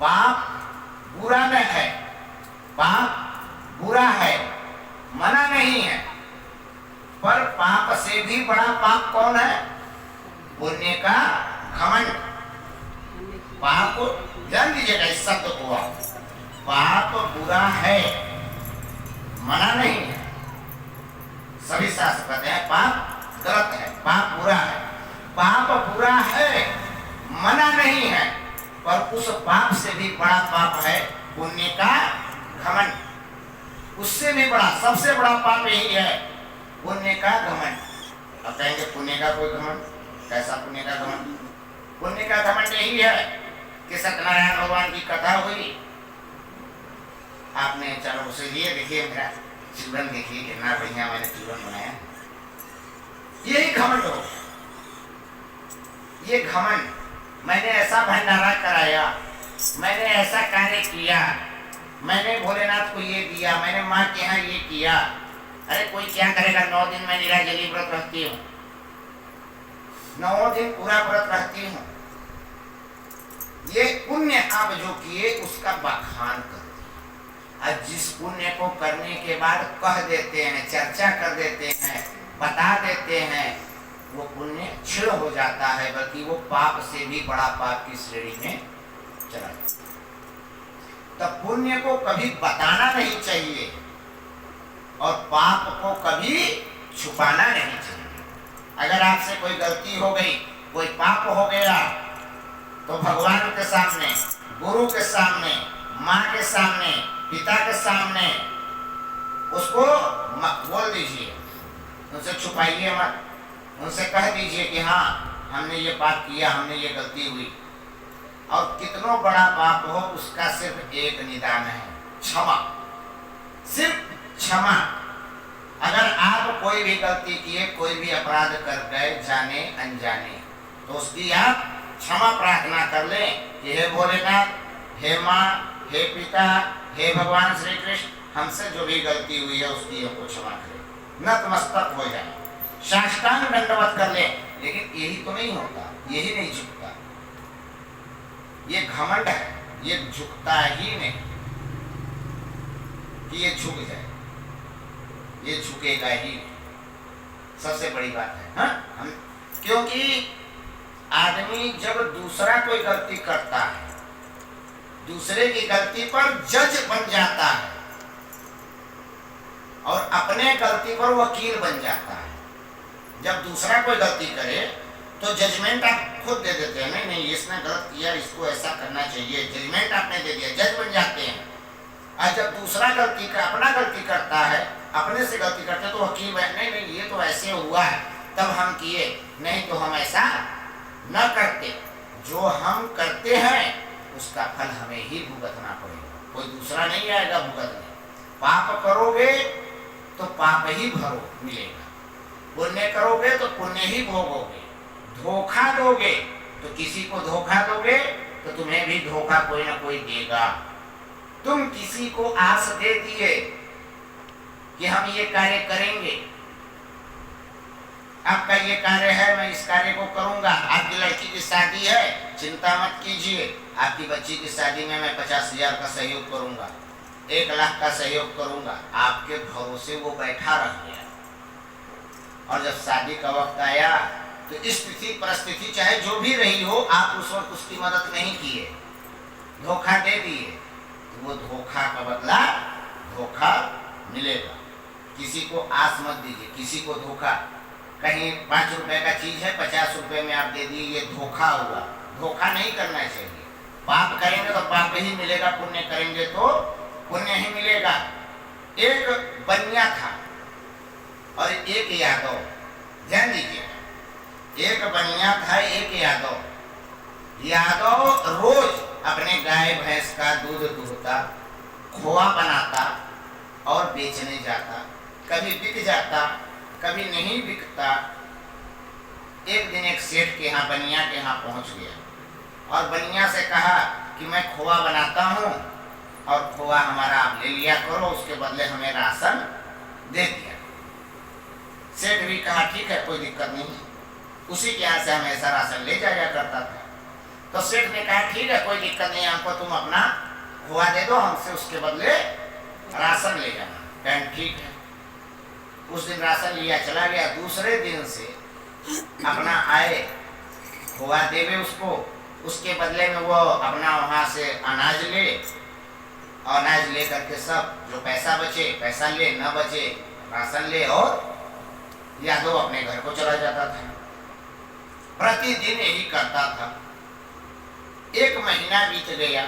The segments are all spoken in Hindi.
पाप बुरा न है, पाप बुरा है, मना नहीं है, पर पाप से भी बड़ा पाप कौन है? पुण्य का घमंड। पाप जान लीजिएगा इस शब्द को, पाप बुरा है, मना नहीं है। सभी शास्त्र कहते हैं पाप गलत है, पाप बुरा है। पाप बुरा है, मना नहीं है, पर उस पाप से भी बड़ा पाप है पुण्य का घमंड। उससे भी बड़ा, सबसे बड़ा पाप यही है, पुण्य का घमंड। अब कहेंगे पुण्य का कोई घमंड? कैसा पुण्य का घमंड? पुण्य का घमंड यही है कि सत्यनारायण भगवान की कथा हुई, आपने चलो उसे लिए, देखिए मेरा चूरन देखिए कितना बढ़िया मैंने चूरन बनाया, यही घमंड हो। ये घमंड, मैंने ऐसा भंडारा कराया, मैंने ऐसा कार्य किया, मैंने भोलेनाथ को ये दिया, मैंने माँ के यहाँ ये किया। अरे कोई क्या करेगा? 9 दिन मैं निराजली व्रत रहती हूँ, 9 दिन पूरा व्रत रहती हूँ। ये पुण्य आप जो किए उसका बखान कर दिया। और जिस पुण्य को करने के बाद कह देते हैं, चर्चा कर देते हैं, बता देते हैं, वो पुण्य क्षीण हो जाता है, बल्कि वो पाप से भी बड़ा पाप की श्रेणी में चला जाता है। तब पुण्य को कभी बताना नहीं चाहिए और पाप को कभी छुपाना नहीं चाहिए। अगर आपसे कोई गलती हो गई, कोई पाप हो गया, तो भगवान के सामने, गुरु के सामने, माँ के सामने, पिता के सामने उसको बोल दीजिए, उनसे छुपाइए मत। उनसे कह दीजिए कि हाँ हमने ये पाप किया, हमने ये गलती हुई। और कितना बड़ा पाप हो उसका सिर्फ एक निदान है, क्षमा, सिर्फ क्षमा। अगर आप कोई भी गलती किए, कोई भी अपराध कर गए जाने अनजाने, तो उसकी आप क्षमा प्रार्थना कर लें कि हे भोलेनाथ, हे माँ, हे पिता, हे भगवान श्री कृष्ण, हमसे जो भी गलती हुई है उसकी हमको क्षमा करें। नतमस्तक हो जाए, साष्टांग दंडवत कर ले। लेकिन यही तो नहीं होता, यही नहीं झुकता। ये घमंड है, ये झुकता ही नहीं कि ये झुक जाए, ये झुकेगा ही नहीं। सबसे बड़ी बात है हाँ? क्योंकि आदमी जब दूसरा कोई गलती करता है, दूसरे की गलती पर जज बन जाता है और अपने गलती पर वकील बन जाता है। जब दूसरा कोई गलती करे तो जजमेंट आप खुद दे देते हैं, नहीं नहीं इसने गलत किया, इसको ऐसा करना चाहिए, जजमेंट आपने दे दिया, जज बन जाते हैं। और जब दूसरा गलती का अपना गलती करता है, अपने से गलती करते हैं, तो वकील नहीं नहीं ये तो ऐसे हुआ है तब हम किए, नहीं तो हम ऐसा न करते। जो हम करते हैं उसका फल हमें ही भुगतना पड़ेगा, कोई दूसरा नहीं आएगा भुगतने। पाप करोगे तो पाप ही भरो मिलेगा, पुण्य करोगे तो पुण्य ही भोगोगे। धोखा दोगे तो किसी को धोखा दोगे तो तुम्हें भी धोखा कोई ना कोई देगा। तुम किसी को आस दे दिए कि हम ये कार्य करेंगे, आपका ये कार्य है, मैं इस कार्य को करूंगा, आपकी लड़की की शादी है, चिंता मत कीजिए, आपकी बच्ची की शादी में मैं 50,000 का सहयोग करूंगा, 1 लाख का सहयोग करूंगा। आपके भरोसे वो बैठा रह गया और जब शादी का वक्त आया तो स्थिति परिस्थिति चाहे जो भी रही हो, आप उस वक्त उसकी मदद नहीं किए, धोखा दे दिए, तो वो धोखा का बदला धोखा मिलेगा। किसी को आस मत दीजिए, किसी को धोखा, कहीं 5 रुपए का चीज है 50 रुपए में आप दे दिए, ये धोखा हुआ। धोखा नहीं करना चाहिए। पाप करेंगे तो पाप ही मिलेगा, पुण्य करेंगे तो पुण्य ही मिलेगा। एक बनिया था और एक यादव, ध्यान दीजिए, एक बनिया था एक यादव। यादव रोज अपने गाय भैंस का दूध दूहता, खोआ बनाता और बेचने जाता, कभी बिक जाता कभी नहीं बिकता। एक दिन एक सेठ के यहाँ, बनिया के यहाँ पहुंच गया और बनिया से कहा कि मैं खोआ बनाता हूँ और खोआ हमारा आप ले लिया करो, उसके बदले हमें राशन दे दिया। सेठ भी कहा ठीक है कोई दिक्कत नहीं, उसी के यहाँ से हमेशा राशन ले जाया करता था। तो सेठ ने कहा ठीक है कोई दिक्कत नहीं, हमको तुम अपना खोआ दे दो, हमसे उसके बदले राशन ले जाना। कहें ठीक है। उस दिन राशन लिया चला गया। दूसरे दिन से अपना आए खोआ देवे उसको, उसके बदले में वो अपना वहां से अनाज ले, और अनाज ले करके सब जो पैसा बचे पैसा ले, न बचे राशन ले, और यादव अपने घर को चला जाता था। प्रतिदिन यही करता था। एक महीना बीत गया।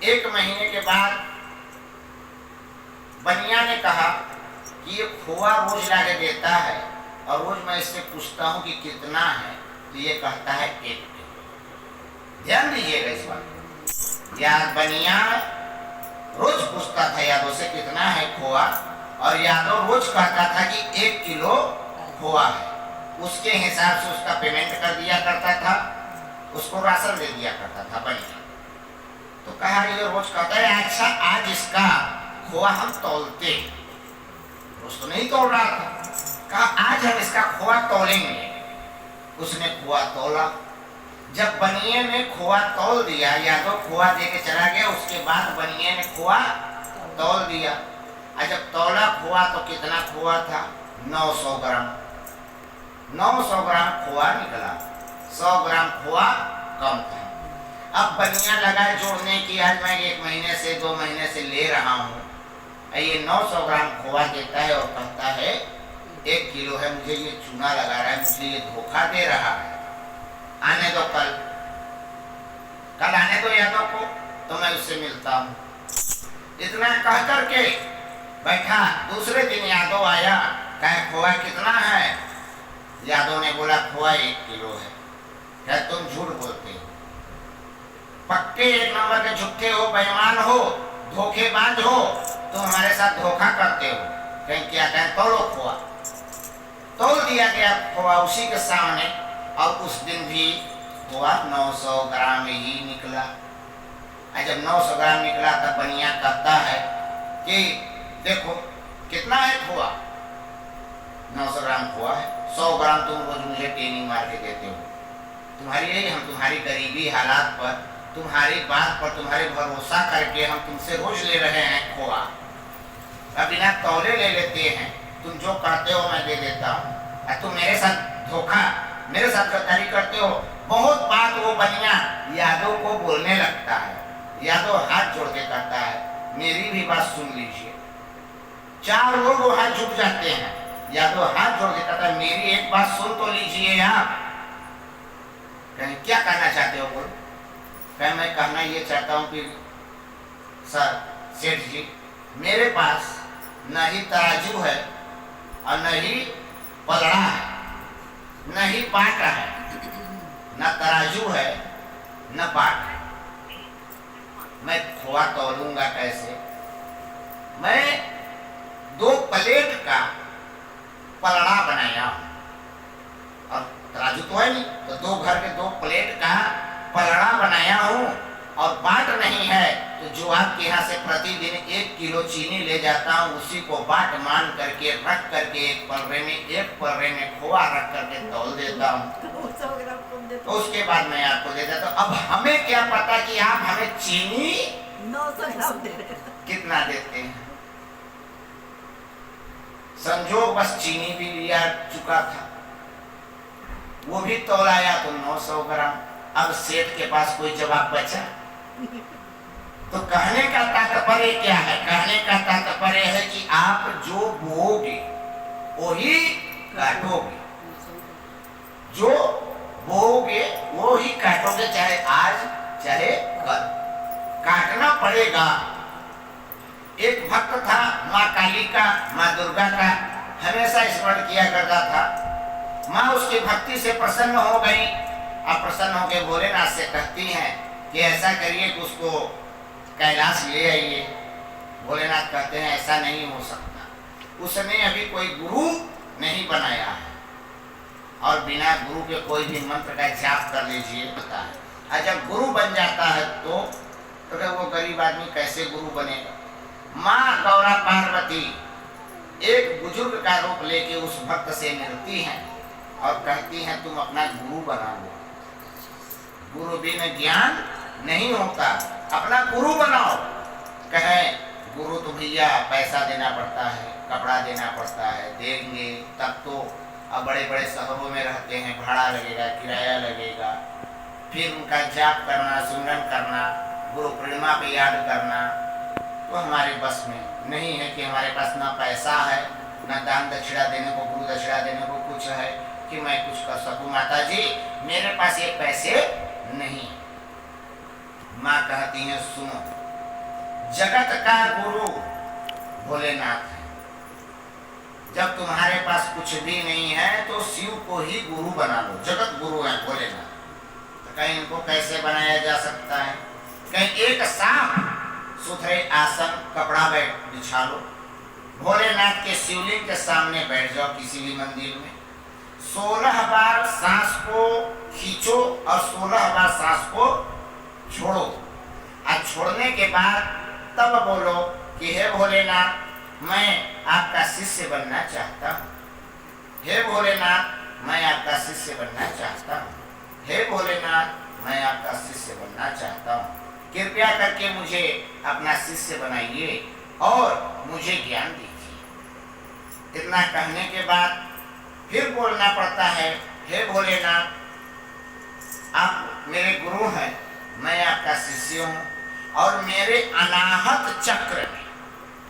एक महीने के बाद बनिया ने कहा कि ये खोआ रोज लाके देता है, और रोज मैं इससे पूछता हूं कि कितना है, तो ये कहता है 1 किलो। ध्यान दीजिएगा इस बात। याद बनिया रोज पूछता था यादव से कितना है खोआ, और यादव रोज कहता था कि 1 किलो खोआ है। उसके हिसाब से उसका पेमेंट कर दिया करता था, उसको राशन दे दिया करता था बनिया। तो कहा ये रोज कहता है अच्छा आज इसका खोआ हम तौलते। रोज तो नहीं तोल रहा था। कहा आज हम इसका खोआ तौलेंगे। उसने खोआ तौला। जब बनिए ने खोआ तौल दिया, यादव खोआ दे के चला गया। उसके बाद बनिए ने खोआ तौल दिया। और जब तौला खोआ तो कितना खोआ था? 900 ग्राम। 900 ग्राम खोआ निकला। 100 ग्राम खोआ कम था। अब बनिया लगा जोड़ने की, आज मैं 1 महीने से 2 महीने से ले रहा हूँ, ये 900 ग्राम खोआ देता है और कहता है 1 किलो है, मुझे ये चूना लगा रहा है, मुझे ये धोखा दे रहा है। आने दो कल आने दो यादव को, तो मैं उससे मिलता हूँ। इतना कह करके बैठा। दूसरे दिन यादव आया, कहे खोआ कितना है? यादव ने बोला खोआ 1 किलो है। क्या तुम झूठ बोलते हो? पक्के 1 नंबर के झूठे हो, बेईमान हो, धोखेबाज हो, तुम हमारे साथ धोखा करते हो। कहीं क्या कहें तोलो खोआ। तोल दिया गया खोआ उसी के सामने, और उस दिन भी खोआ 900 ग्राम ही निकला। जब 900 ग्राम निकला तब बनिया कहता है कि देखो कितना है खोआ? 900 ग्राम खोआ है। 100 ग्राम तुम रोज मुझे टेनी मार के देते हो। तुम्हारी यही, हम तुम्हारी गरीबी हालात पर, तुम्हारी बात पर, तुम्हारे भरोसा करके हम तुमसे रोज ले रहे हैं खोआ। अब बिना तौले ले लेते हैं। तुम जो कहते हो मैं दे देता हूँ। तुम मेरे साथ धोखा, मेरे साथ गद्दारी करते हो। बहुत बात वो बनिया यादव को बोलने लगता है। यादव हाथ जोड़ के कहता है मेरी भी बात सुन लीजिए। 4 लोग वहां झुक जाते हैं। यादव हाथ जोड़ के कहता है मेरी एक बात सुन तो लीजिए आप। कहें क्या कहना चाहते हो? बोलो। कहें मैं कहना ये चाहता हूँ कि सर सेठ जी, मेरे पास न ही तराजू है और न ही पलड़ा है, न ही पाटा है। न तराजू है न बाट है। मैं खोआ तौलूंगा कैसे? मैं 2 प्लेट का पलड़ा बनाया हूं, और तराजू तो है नहीं, तो 2 घर के 2 प्लेट का पलड़ा बनाया हूं, और बाट नहीं है, तो जो आपके यहाँ से प्रतिदिन 1 किलो चीनी ले जाता हूँ, उसी को बाट मान करके रख करके एक पलड़े में खोआ रख करके तौल देता हूँ। तो उसके बाद मैं आपको दे देता हूँ। अब हमें क्या पता कि आप हमें चीनी 900 ग्राम दे रहे हैं। कितना देते हैं? संजोग बस चीनी भी लिया चुका था, वो भी तौलाया तो 900 ग्राम। अब सेठ के पास कोई जवाब बचा? तो कहने का तात्पर्य क्या है? कहने का तात्पर्य है कि आप जो बोओगे वही काटोगे। जो बोओगे वो ही काटोगे, चाहे आज चाहे कल काटना पड़ेगा। एक भक्त था माँ काली का, माँ दुर्गा का, हमेशा स्मरण किया करता था। माँ उसकी भक्ति से प्रसन्न हो गई। अब प्रसन्न होकर भोलेनाथ से कहती हैं कि ऐसा करिए कि उसको कैलाश ले आइए। भोलेनाथ कहते हैं ऐसा नहीं हो सकता, उसने अभी कोई गुरु नहीं बनाया है, और बिना गुरु के कोई भी मंत्र का जाप कर लीजिए पता है। और जब गुरु बन जाता है तो वो गरीब आदमी कैसे गुरु बनेगा? माँ गौरा पार्वती एक बुजुर्ग का रूप लेके उस भक्त से मिलती हैं और कहती हैं तुम अपना गुरु बना लो। गुरु बिन ज्ञान नहीं होता। अपना गुरु बनाओ। कहे गुरु तो भैया पैसा देना पड़ता है, कपड़ा देना पड़ता है, देंगे तब तो। अब बड़े बड़े शहरों में रहते हैं, भाड़ा लगेगा, किराया लगेगा, फिर उनका जाप करना, सुमिरन करना, गुरु पूर्णिमा पे याद करना, तो हमारे बस में नहीं है कि हमारे पास ना पैसा है, ना दान दक्षिणा देने को, गुरु दक्षिणा देने को कुछ है कि मैं कुछ कर सकूं। माता जी मेरे पास ये पैसे नहीं। माँ कहती है सुनो, जगत का गुरु भोलेनाथ है। जब तुम्हारे पास कुछ भी नहीं है तो शिव को ही गुरु बना लो। जगत गुरु है भोलेनाथ। तो कहीं इनको कैसे बनाया जा सकता है? कहीं एक साफ सुथरे आसन कपड़ा बिछा लो, भोलेनाथ के शिवलिंग के सामने बैठ जाओ किसी भी मंदिर में, 16 बार सांस को खींचो और 16 बार सांस को छोड़ो। और छोड़ने के बाद तब बोलो कि हे भोलेनाथ मैं आपका शिष्य बनना चाहता हूँ। हे भोलेनाथ मैं आपका शिष्य बनना चाहता हूँ। हे भोलेनाथ मैं आपका शिष्य बनना चाहता हूँ। कृपया करके मुझे अपना शिष्य बनाइए और मुझे ज्ञान दीजिए। इतना कहने के बाद फिर बोलना पड़ता है, हे भोलेनाथ आप मेरे गुरु हैं, मैं आपका शिष्य हूँ और मेरे अनाहत चक्र में,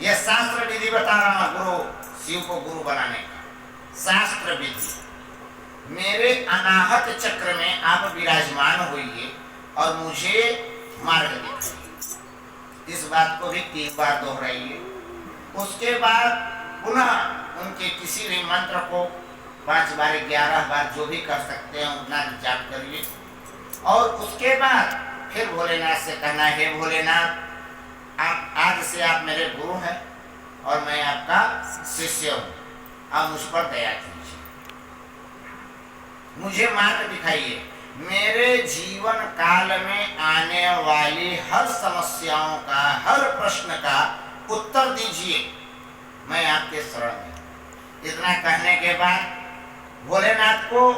यह शास्त्र विधि बता रहा हूँ गुरु शिव को गुरु बनाने का शास्त्र विधि, मेरे अनाहत चक्र में आप विराजमान होइए और मुझे मार्ग दिखाइए। इस बात को भी 3 बार दोहराइए। उसके बाद पुनः उनके किसी भी मंत्र को 5 बार 11 बार जो भी कर सकते हैं उतना जाप करिए। और उसके बाद फिर भोलेनाथ से कहना, हे भोलेनाथ आप आज से आप मेरे गुरु हैं और मैं आपका शिष्य हूँ, आप मुझ पर दया कीजिए, मुझे मार्ग दिखाइए, मेरे जीवन काल में आने वाली हर समस्याओं का, हर प्रश्न का उत्तर दीजिए, मैं आपके शरण में। इतना कहने के बाद भोलेनाथ को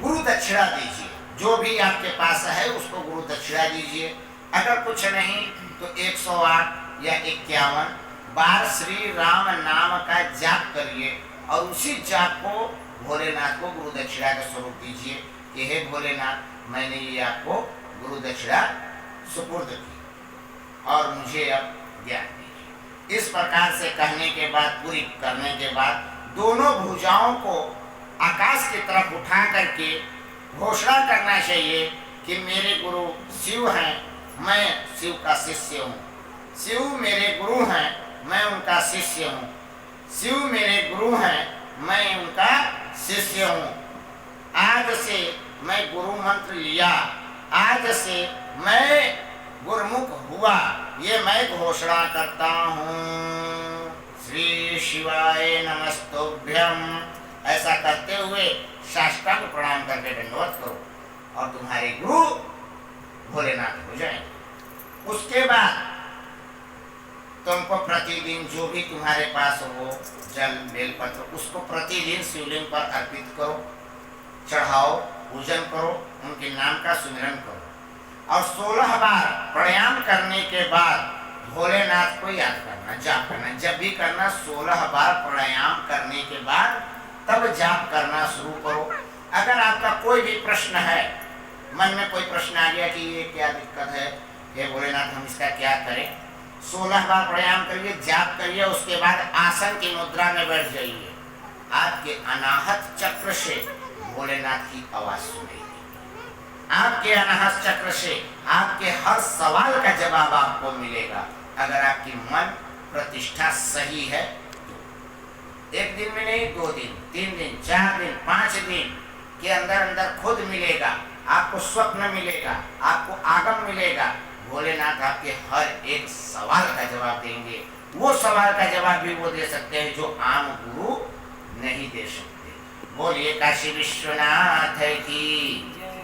गुरु दक्षिणा दीजिए। जो भी आपके पास है उसको गुरु दक्षिणा दीजिए। अगर कुछ नहीं तो 108 या 51 बार श्री राम नाम का जाप करिए और उसी जाप को भोलेनाथ को गुरु दक्षिणा के स्वरूप दीजिए कि हे भोलेनाथ मैंने ये आपको गुरु दक्षिणा सुपुर्द की और मुझे अब ज्ञान दीजिए। इस प्रकार से कहने के बाद, पूरी करने के बाद दोनों भुजाओं को आकाश की तरफ उठा करके घोषणा करना चाहिए कि मेरे गुरु शिव हैं, मैं शिव का शिष्य हूँ। शिव मेरे गुरु हैं, मैं उनका शिष्य हूँ। शिव मेरे गुरु हैं, मैं उनका शिष्य हूँ। आज से मैं गुरु मंत्र लिया, आज से मैं गुरुमुख हुआ, ये मैं घोषणा करता हूँ। श्री शिवाय नमस्तुभ्यम। ऐसा करते हुए साष्टांग प्रणाम करके दंडवत करो और तुम्हारे गुरु भोलेनाथ हो जाएंगे। उसके बाद तुमको प्रतिदिन जो भी तुम्हारे पास हो, जल बेलपत्र, उसको प्रतिदिन शिवलिंग पर अर्पित करो, चढ़ाओ, पूजन करो, उनके नाम का सुमिरन करो और 16 बार प्राणायाम करने के बाद भोलेनाथ को याद करना, जाप करना। जब भी करना 16 बार प्राणायाम करने के बाद तब जाप करना शुरू करो। अगर आपका कोई भी प्रश्न है, मन में कोई प्रश्न आ गया कि ये क्या दिक्कत है, हे भोलेनाथ हम इसका क्या करें, 16 बार प्राणायाम करिए, जाप करिए, उसके बाद आसन की मुद्रा में बैठ जाइए। आपके अनाहत चक्र से भोलेनाथ की आवाज सुनेगी। आपके अनाहत चक्र से आपके हर सवाल का जवाब आपको मिलेगा। अगर आपकी मन प्रतिष्ठा सही है तो 1 दिन में नहीं, 2 दिन, 3 दिन, 4 दिन, 5 दिन के अंदर अंदर खुद मिलेगा। आपको स्वप्न मिलेगा, आपको आगम मिलेगा। भोलेनाथ आपके हर एक सवाल का जवाब देंगे। वो सवाल का जवाब भी वो दे सकते हैं जो आम गुरु नहीं दे सकते। बोलिए काशी विश्वनाथ की।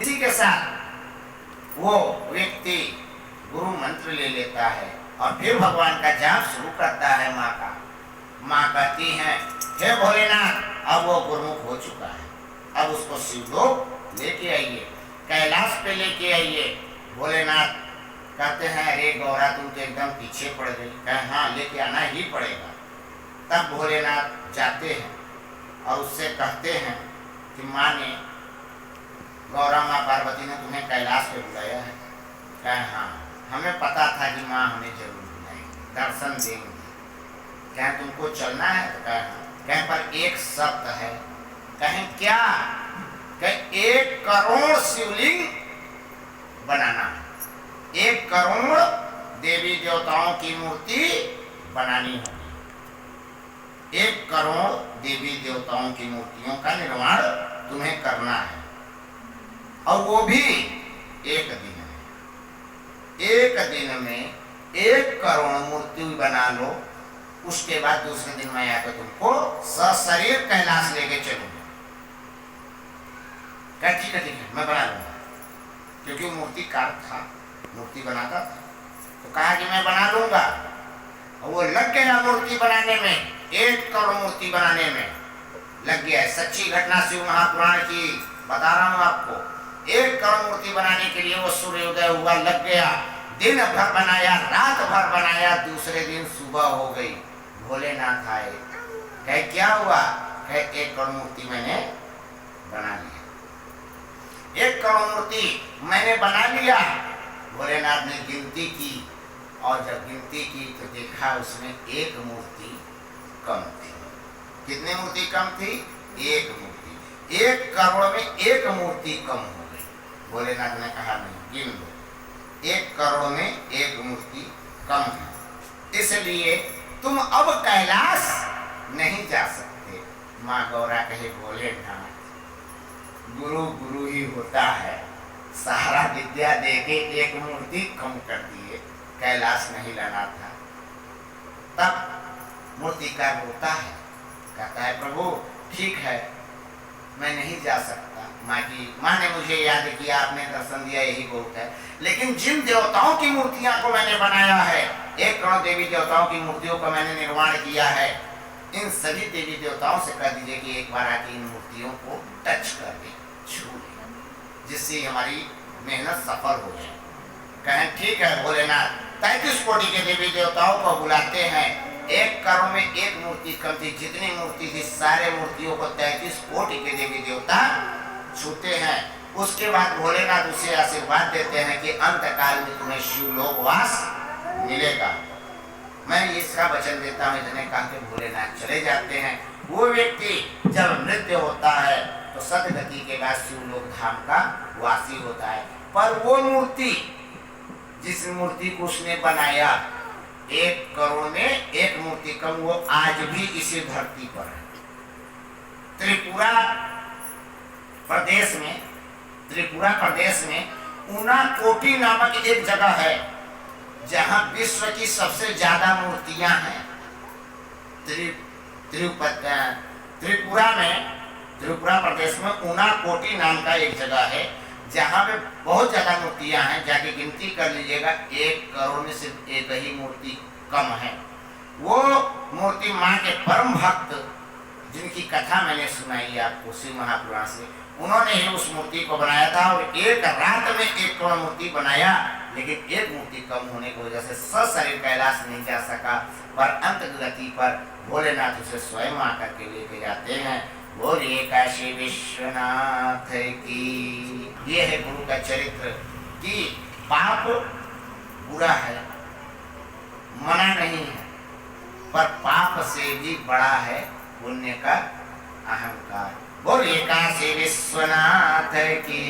इसी के साथ वो व्यक्ति गुरु मंत्र ले लेता है और फिर भगवान का जाप शुरू करता है माँ का। माँ कहती हैं, हे भोलेनाथ अब वो गुरुमुख हो चुका है, अब उसको शिवलोक लेके आइए। कैलाश पे लेके आइए। भोलेनाथ कहते हैं अरे गौरा तुम तो एकदम पीछे पड़ गई। कहे हाँ लेके आना ही पड़ेगा। तब भोलेनाथ जाते हैं और उससे कहते हैं कि माँ ने, गौरा माँ पार्वती ने तुम्हें कैलाश पे बुलाया है। कहे हाँ हमें पता था कि माँ हमें जरूर बुलाएंगी, दर्शन देंगी। कहें तुमको चलना है? तो कहे हाँ। कहें पर एक शर्त है। कहें क्या? कहें 1 करोड़ शिवलिंग बनाना है, 1 करोड़ देवी देवताओं की मूर्ति बनानी होगी। 1 करोड़ देवी देवताओं की मूर्तियों का निर्माण तुम्हें करना है, और वो भी एक दिन में। 1 दिन में 1 करोड़ मूर्ति बना लो। उसके बाद दूसरे दिन मैं आकर तुमको सशरीर कैलाश लेके चलूंगा। ठीक है मैं बना लूंगा, क्योंकि मूर्तिकार था, मूर्ति बनाता था। तो कहा कि मैं बना लूंगा, और वो लग गया मूर्ति बनाने में। 1 करोड़ मूर्ति बनाने में लग गया। सच्ची घटना शिव महापुराण की बता रहा हूं आपको। 1 करोड़ मूर्ति बनाने के लिए वो सूर्योदय हुआ, लग गया, दिन भर बनाया, रात भर बनाया। दूसरे दिन सुबह हो गई, भोलेनाथ आए। कहे क्या हुआ? कहे 1 करोड़ मूर्ति मैंने बना लिया। 1 करोड़ मूर्ति मैंने बना लिया। भोलेनाथ ने गिनती की, और जब गिनती की तो देखा उसमें 1 मूर्ति कम थी। कितनी मूर्ति कम थी? 1 मूर्ति। 1 करोड़ में 1 मूर्ति कम हो गई। भोलेनाथ ने कहा नहीं, गिन लो, 1 करोड़ में 1 मूर्ति कम है, इसलिए तुम अब कैलाश नहीं जा सकते। माँ गौरा कहे भोलेनाथ गुरु गुरु ही होता है, सारा विद्या देके 1 मूर्ति कम कर दिए, कैलाश नहीं लाना था। तब मूर्तिकार रोता है, कहता है प्रभु ठीक है मैं नहीं जा सकता। माँ ने मुझे याद किया, आपने दर्शन दिया, यही बहुत है। लेकिन जिन देवताओं की मूर्तियां को मैंने बनाया है, 1 करोड़ देवी देवताओं की मूर्तियों का मैंने निर्माण किया है, इन सभी देवी देवताओं से कह दीजिए कि एक बार आके इन मूर्तियों को टच कर दे, छू ले, जिससे हमारी मेहनत सफल हो जाए। कहें ठीक है भोलेनाथ। 33 कोटि के देवी देवताओं को बुलाते हैं। 1 करोड़ में 1 मूर्ति कम थी, जितनी मूर्ति थी सारे मूर्तियों को 33 कोटि के देवी देवता छूते हैं। उसके बाद भोलेनाथ उसे आशीर्वाद देते हैं कि अंत काल में तुम्हें शिवलोक वास मिलेगा। मैं इसका वचन देता हूँ, इतने कहा के भोलेनाथ चले जाते हैं। वो व्यक्ति जब मृत्यु होता है तो सदगति के बाद शिवलोक धाम का वासी होता है। पर वो मूर्ति, जिस मूर्ति को उसने बनाया 1 करोड़ में 1 मूर्ति कम, वो आज भी इसी धरती पर है। त्रिपुरा प्रदेश में ऊनाकोटी नामक एक जगह है जहां विश्व की सबसे ज्यादा मूर्तियां हैं। त्रिपुरा प्रदेश में ऊनाकोटी नाम का एक जगह है जहां पे बहुत ज्यादा मूर्तियां हैं। जाके गिनती कर लीजिएगा, 1 करोड़ में सिर्फ 1 ही मूर्ति कम है। वो मूर्ति माँ के परम भक्त, जिनकी कथा मैंने सुनाई आपको शिव महापुराण से, उन्होंने ही उस मूर्ति को बनाया था। और 1 रात में 1 करोड़ मूर्ति बनाया, लेकिन 1 मूर्ति कम होने की वजह से सशरीर कैलाश नहीं जा सका। पर अंत गति पर भोलेनाथ उसे स्वयं आकर के लेके जाते हैं। बोलिए काशी विश्वनाथ की। ये है गुरु का चरित्र कि पाप बुरा है, मना नहीं है, पर पाप से भी बड़ा है पुण्य का अहंकार। बोलिए काशी विश्वनाथ की।